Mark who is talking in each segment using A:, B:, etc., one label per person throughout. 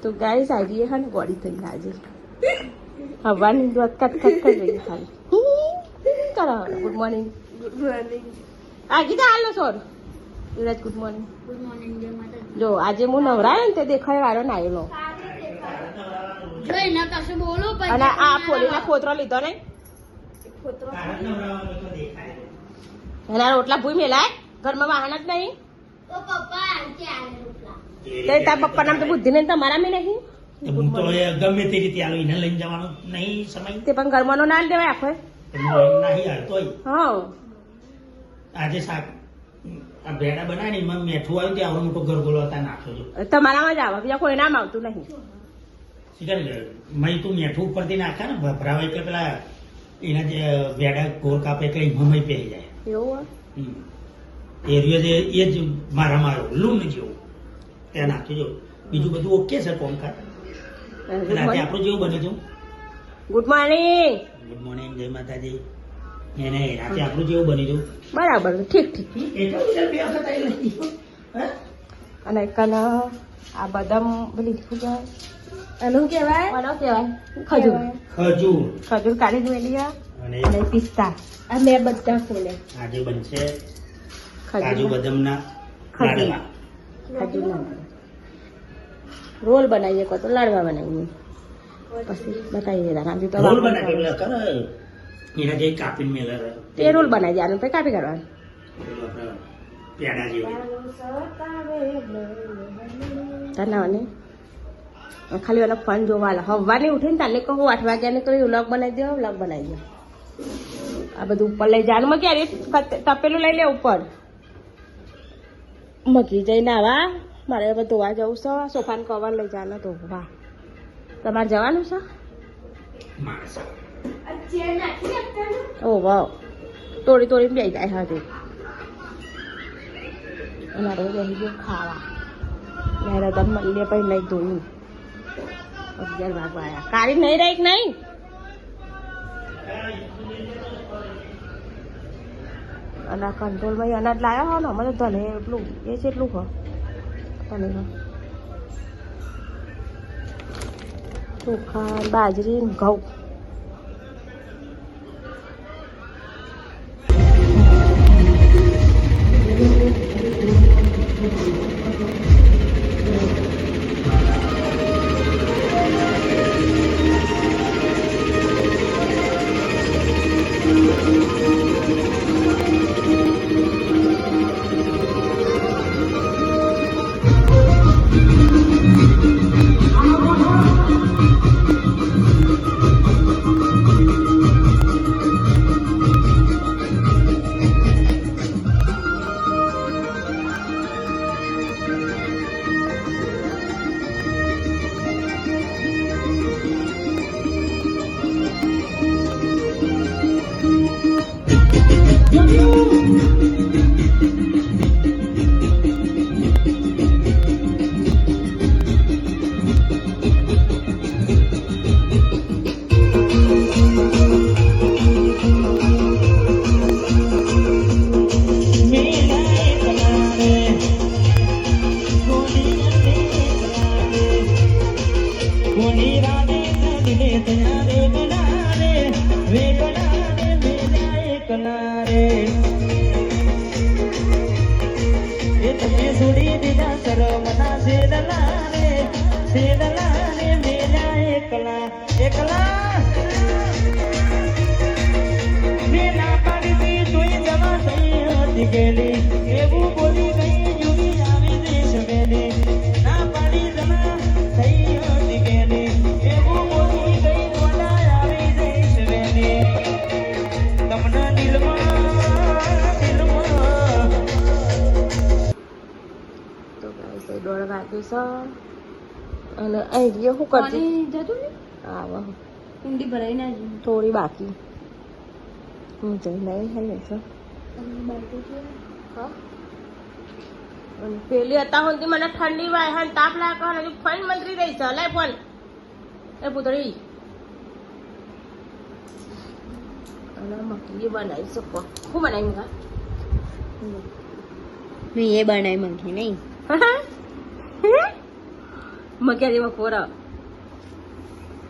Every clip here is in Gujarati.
A: તો ગાઈસ આજે હે ને ગોળી થઈ આજે હવાની દોત કટ કટ કરી રહી ખાલી કરો ગુડ મોર્નિંગ આજે તો હાલો સોર યુવરાજ ગુડ મોર્નિંગ જો આજે હું નવરાયો ને તે દેખાય વાળો ના આવેલો અને આ ફોલીના ફોતરો લીધો ને એના રોટલા ભૂઈ મેલાય ઘરમાં વાહન જ નહીં તાર પપ્પા નામ તો બુદ્ધિ ને તમારા મેં નહીં
B: ગમે તે રીતે આલો એને લઈને જવાનું નહીં સમય
A: તે પણ ઘરમાં નો ના દેવાય આખો
B: નહીં હાલતોય
A: હા
B: આજે શાક આ ભેડા બનાવી ને મેઠું આવ્યું ત્યાં આવડો મોટો ગરગોલો હતા નાખ્યો છો
A: તમારામાં જ આવે બીજા કોઈ નામ આવતું નહીં
B: શીખર મય તું મેઠું ઉપરથી નાખે ને ભભરાવાય કે પેલા એના જે ભેડા ગોળ કાપે કઈ મમય પહેરી જાય
A: એવું
B: એ જ મારામાં આવ્યો લૂમ જેવું ત્યાં નાખ્યું જો બીજું બધું ઓકે છે કોમકાજ રાતે આપણું જેવું બને છું
A: ગુડ મોર્નિંગ
B: ગુડ મોર્નિંગ જય માતાજી એને રાતે આપણું જેવું બની છું
A: બરાબર ઠીક ઠીક અને કન આ બદામ પેલી શું કહેવાય એનું કહેવાય ખજૂર
B: ખજૂર
A: ખજૂર કાઢી મેલી
B: અને
A: પિસ્તા આ મેં બધા ખોલે
B: આજે બનશે કાજુ
A: ખજૂર
B: બદામના લાડવા
A: ખજૂર ના રોલ બનાવીએ કો તો લાડવા બનાવીએ પછી બતાવીએ રામજી તો
B: રોલ બનાવી પેલા કરે એના જે કાપીને મેલા
A: તે રોલ બનાવી દેવાનું પછી કાપી કાઢવાનું
B: પેડા જેવી
A: તને ખાલી ઓલા ફોન જોવા હવાની ઉઠીને તાલે કહું 8 વાગ્યાને તો વ્લોગ બનાવી દો વ્લોગ બનાવી દો આ બધું ઉપર લઈ જવાનું માં ક્યારે તપેલું લઈ લે ઉપર મગી જઈને આવા મારે હવે ધોવા જવું છે સોફાનું કવર લઈ જવાનું ધોવા તમારે જવાનું છે ઓ વાવ તોડી બેસી જાય હજુ અમારે બેસી ગયું ખાવા મેં રતન મળીએ પછી નહીં ધોયું 11 વાગવા આવ્યા કાઢી નહીં રહી કે નહીં અને કંટ્રોલમાં અનાજ લાવ્યા હો ને અમે તો ધને એટલું એ છે એટલું હો તને ચોખા બાજરી ઘઉં અને અહીં શું કરતી આવો ઊંડી ભરાઈને થોડી બાકી હું જઈને હે છે પેલી હતા સુધી મને ઠંડી વાય હા તાપ લાગે હજુ ફોન મંત્રી રહી છે લે ફોન એ પુતળી અને મખની બનાવી શકો શું બનાવી મગા મેં એ બનાવી મખની નહીં મગ્યા જેવો ખોરા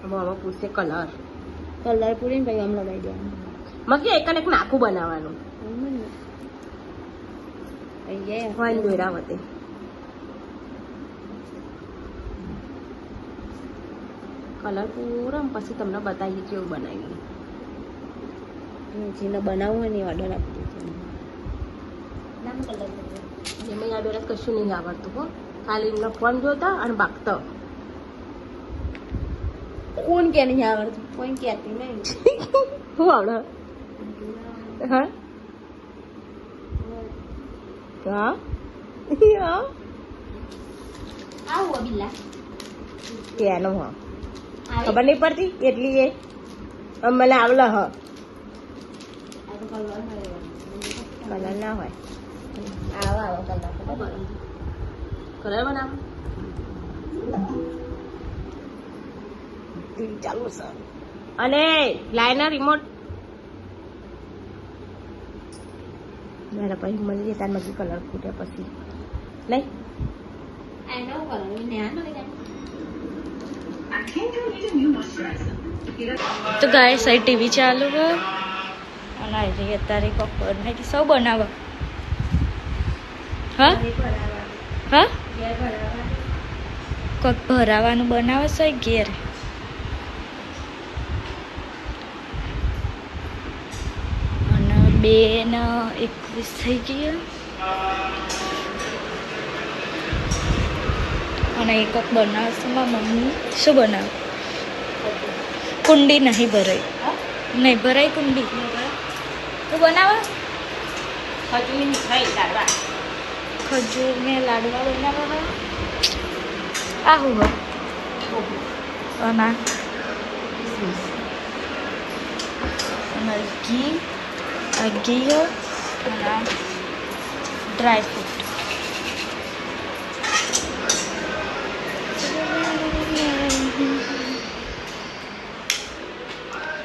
A: હવે આમાં પૂછશે કલર
C: પૂરીને પછી આમ લગાવી દેવાનું
A: મગ્યા એક અને એક નાખું બનાવવાનું હોય દોરા વતે કલર પૂરા પછી તમને બતાવીએ કેવું બનાવીએ
C: જેને બનાવવું હોય ને ઓર્ડર આપી દેજો
A: એમાં યાદ વર્ષ કશું નહીં આવડતું હો ખાલી એમનો ફોન જોતા અને બાગતો
C: કોણ કે નહીં આવડતું કોઈ કહેતી નહીં
A: શું આવડે હા હા
C: આવું બિલ્લા
A: ત્યાંનું હા ખબર નહીં પડતી એટલી એ મને આવડે હ કલર ના હોય
C: આવો
A: કલર બનાવ ચાલુ છે અને લાઈનર રિમોટ મારા પછી મળી જાય તાર મજી કલર ફૂટ્યા પછી નહીં
C: તો ગાય સહી ટીવી ચાલુ હો અને આવી અત્યારે કપડ નાખી સૌ બનાવો હા હા કોક ભરાવાનું બનાવે છે ઘેર અને 2:21 થઈ ગયા અને એક કોક બનાવે છે મારી મમ્મી શું બનાવે કુંડી નહીં ભરાઈ નહીં ભરાઈ કુંડી તું બનાવે
A: ખજૂર મીઠાઈ લાડવા
C: ખજૂર ને લાડવા બનાવવા આવું હોય અને ઘી ઘી અને ડ્રાય ફ્રૂટ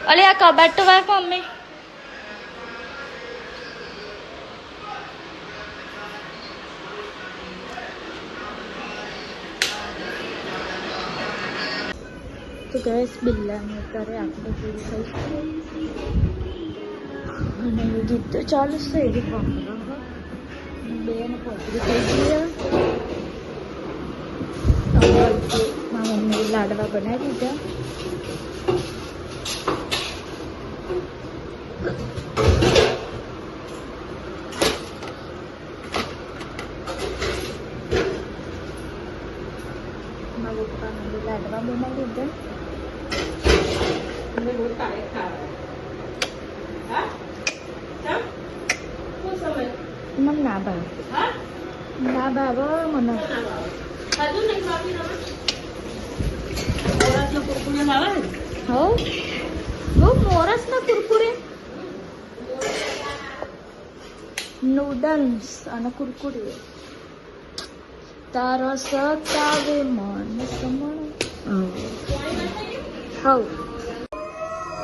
C: અલે આ કબાટ તો વાર મમ્મી તો ગેસ બિલ્લાને અત્યારે આપણે પૂરી થઈ અને ગીત તો ચાલુ છે એવી પંખા બેન પોતરી થઈ ગયા મારા મમ્મી લાડવા બનાવી દીધા મારા પપ્પાને લાડવા બનાવી દીધા મને ના ભાવે ના ભાવે મને હો મોરસ ના કુરકુરે નૂડલ્સ અને કુરકુરે તારો સતાવે મન સમણ હવ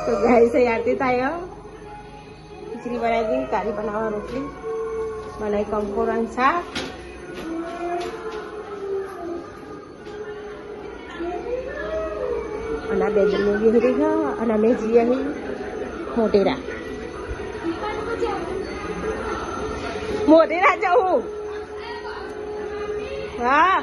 A: તો ગાય છે આરતી થાય ખીચડી બનાવી દી કારી બનાવવા રોટલી બનાવી કંકોરણ શાક અને બે જણને વિહરી ગયા અને અમે જઈએ અહીં મોટેરા જવું હા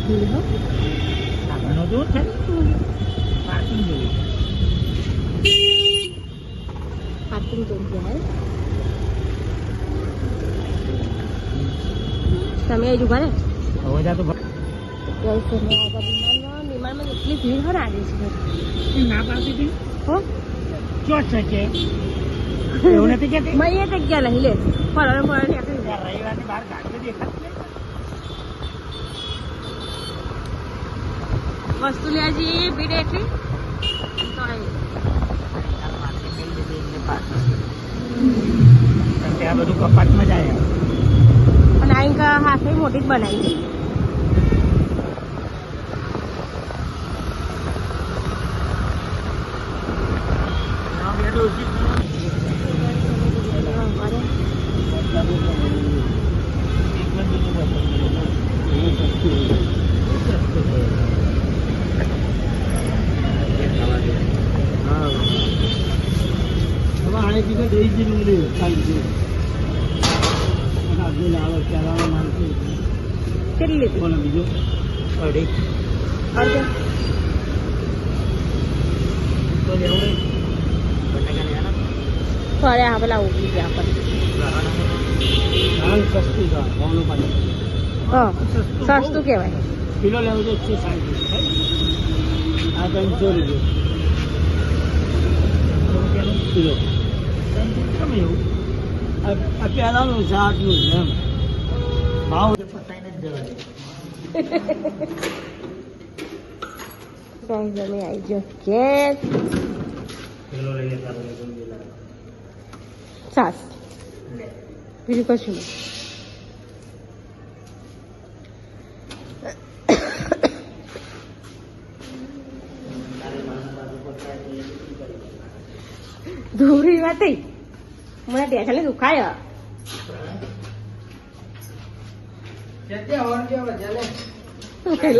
B: આગળનો જો છે પાર્કિંગ જેવું
A: પાર્કિંગ જોઈ ગયા તમે અહીં ઉભા ને
B: હવે જા તો
A: નિમાણમાં એટલી ભીડ હોય આજે છે
B: ના પાડતી હતી
A: હો
B: ચોટ છે કે એવું નથી કે
A: મેં એ જગ્યા નહીં લે ફરવા ફરવા
B: રવિવારની બહાર ગાડી દેખાતી
A: વસ્તુ લેવા જઈએ ભીડ એટલી
B: ત્યાં બધું કપાટમાં જાય
A: અને આ હાથે મોટી જ બનાવી દઈએ કેટલી લીધી
B: બોલો બીજું અઢી
A: અડધો
B: તો લેવું નહીં બટાકા લેવાના
A: ફરે હા પેલા ઉભી ગયા પણ
B: હાલ સસ્તું છે ભાવનું પાણી
A: હા સસ્તું કહેવાય
B: કિલો લેવું તો 160 આ 300 રૂપિયા કિલો કેમ એવું આ પહેલાંનું છે આટલું છે એમ ભાવ પતાઈને જ જવા દે
A: ગાઈસ અમે આવી ગયો ઘેર
B: કિલો લઈ લેતા
A: સાસ બીજું કશું નહીં ધૂરી વાત મને ટેન્શન દુખાય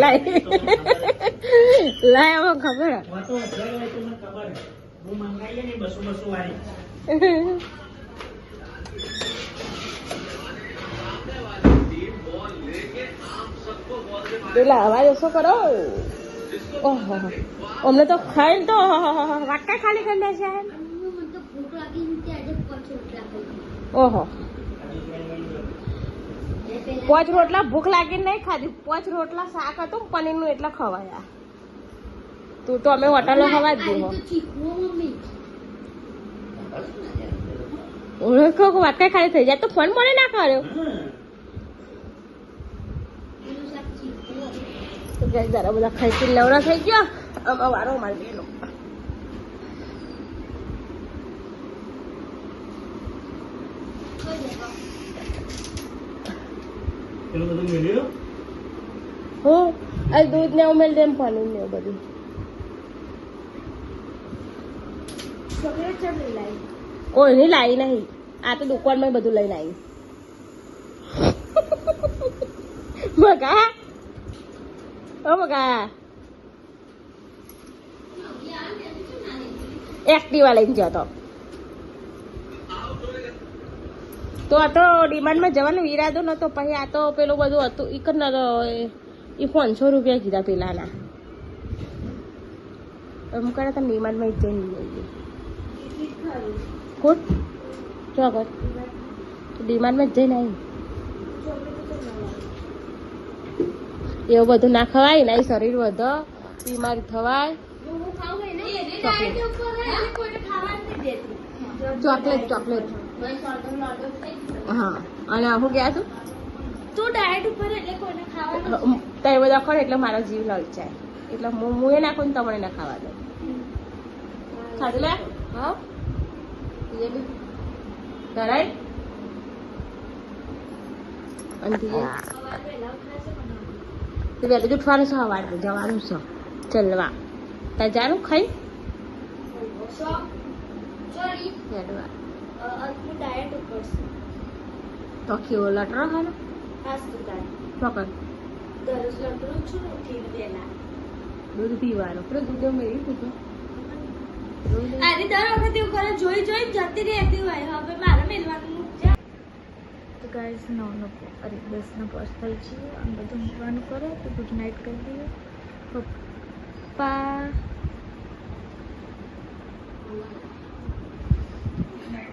A: લાય લાય હવે ખબર
B: હું મંગાઈએ ને 200 વાળી
A: પેલા અવાજ ઓછો કરો ઓહો અમને તો ખાઈને તો વાટકા ખાલી કરી દે છે ઓહો 5 રોટલા ભૂખ લાગીને નહીં ખાધી 5 રોટલા શાક હતું પનીરનું એટલે ખવાયા તું તો અમે હોટલો ખવા જ દીધો વાટકા ખાલી થઈ જાય તો ફોન મને ના કર્યો જરા બધા ખાઈ લવરા થઈ ગયો આમાં વારો મારી બેનો હું આ દૂધ ને ઉમેર દે પનીર ને બધું કોઈ નહીં લાવી નહીં આ તો દુકાનમાં બધું લઈને આવી બગા ઓ બગા એક્ટિવા લઈને જતો તો આ તો ડિમાન્ડમાં જવાનો ઈરાદો નતો પછી આ તો પેલું બધું હતું એક જ નતો એ 500 રૂપિયા કીધા પેલાના એમ કરે તો ડિમાન્ડમાં જ જઈને લઈએ કોટ ચોકટ ડિમાન્ડમાં જ જઈને આવી એવું બધું ના ખવાય ને શરીર વધે બીમારી થવાય ચોકલેટ ચોકલેટ હા અને હું ગયા તું ડાયટ ઉપર એટલે કોઈને ખાવાનું તે બધા ખરે એટલે મારો જીવ લલચાય એટલે હું એ નાખું ને તમને ના ખાવા દઉં ખાધું લે હા કરાય અને વહેલું જ ઉઠવાનું છે સવારે જવાનું છે ચલવા ત્યાં જાનું ખાઈ તો કેવો લટરો ખાનો પકડ દૂધ પીવાનું પેલું દૂધ મેળવી પૂછો
C: અરે દર વખતે એવું કરે જોઈ જતી રહેતી હોય હવે મારે મેળવાનું તો ગાઈસ 10:05 થઈ છે અને બધું મૂકવાનું કરો તો ગુડ નાઇટ કરી દઈએ પપ્પા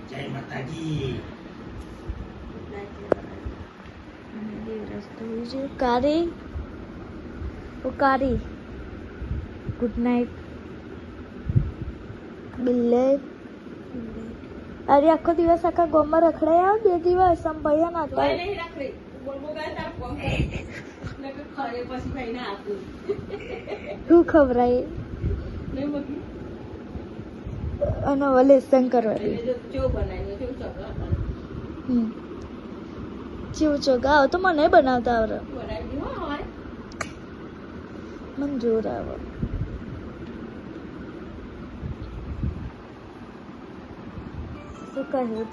B: જય માતાજી.
C: અને દેવરાજ તો હોય છે કારી ગુડ નાઇટ બિલ્લે અરે આખો દિવસ આખા ગામમાં રખડાયા 2 દિવસ આમ ભૈયા ના હતા શું ખબરાય અને હવે લેસન કરવા ચેવું ચોગા આવો તો મને બનાવતા આવડે મને જોર આવે શું કહ્યું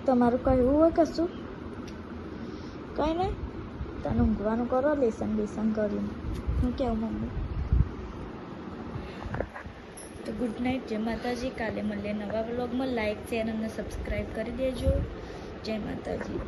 C: તમારું કહેવું હોય કશું કંઈ નહીં તને ઊંઘવાનું કરો લેસન કરીને હું કેવું મમ્મી તો ગુડ નાઇટ જય માતાજી કાલે મળીએ નવા વ્લોગમાં લાઈક શેર અને સબસ્ક્રાઈબ કરી દેજો જય માતાજી